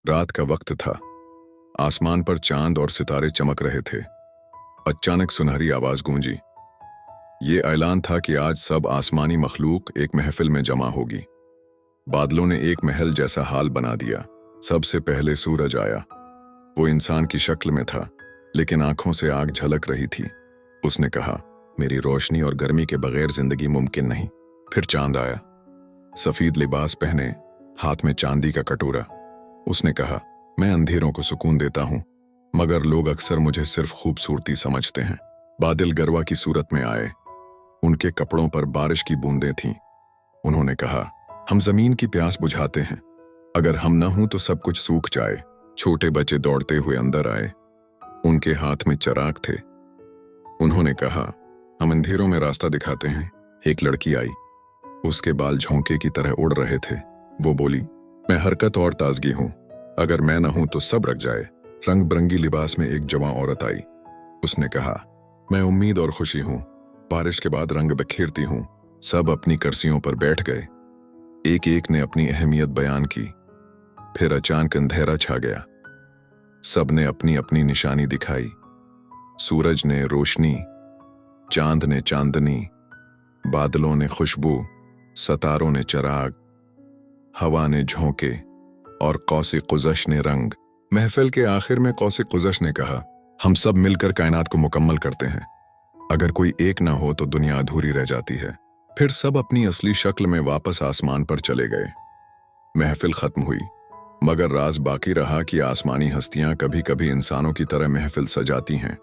रात का वक्त था। आसमान पर चांद और सितारे चमक रहे थे। अचानक सुनहरी आवाज गूंजी। ये ऐलान था कि आज सब आसमानी मखलूक एक महफिल में जमा होगी। बादलों ने एक महल जैसा हाल बना दिया। सबसे पहले सूरज आया। वो इंसान की शक्ल में था, लेकिन आंखों से आग झलक रही थी। उसने कहा, मेरी रोशनी और गर्मी के बगैर जिंदगी मुमकिन नहीं। फिर चांद आया, सफेद लिबास पहने, हाथ में चांदी का कटोरा। उसने कहा, मैं अंधेरों को सुकून देता हूं, मगर लोग अक्सर मुझे सिर्फ खूबसूरती समझते हैं। बादल गरवा की सूरत में आए। उनके कपड़ों पर बारिश की बूंदें थीं। उन्होंने कहा, हम जमीन की प्यास बुझाते हैं। अगर हम न हों तो सब कुछ सूख जाए। छोटे बच्चे दौड़ते हुए अंदर आए। उनके हाथ में चिराग थे। उन्होंने कहा, हम अंधेरों में रास्ता दिखाते हैं। एक लड़की आई। उसके बाल झोंके की तरह उड़ रहे थे। वो बोली, मैं हरकत और ताजगी हूं। अगर मैं न हूं तो सब रख जाए। रंग बिरंगी लिबास में एक जवां औरत आई। उसने कहा, मैं उम्मीद और खुशी हूं। बारिश के बाद रंग बिखेरती हूं। सब अपनी कुर्सियों पर बैठ गए। एक एक ने अपनी अहमियत बयान की। फिर अचानक अंधेरा छा गया। सबने अपनी अपनी निशानी दिखाई। सूरज ने रोशनी, चांद ने चांदनी, बादलों ने खुशबू, सितारों ने चिराग, हवा ने झोंके और कौसे कुज़श ने रंग। महफिल के आखिर में कौसे कुज़श ने कहा, हम सब मिलकर कायनात को मुकम्मल करते हैं। अगर कोई एक ना हो तो दुनिया अधूरी रह जाती है। फिर सब अपनी असली शक्ल में वापस आसमान पर चले गए। महफिल खत्म हुई, मगर राज बाकी रहा कि आसमानी हस्तियां कभी कभी इंसानों की तरह महफिल सजाती हैं।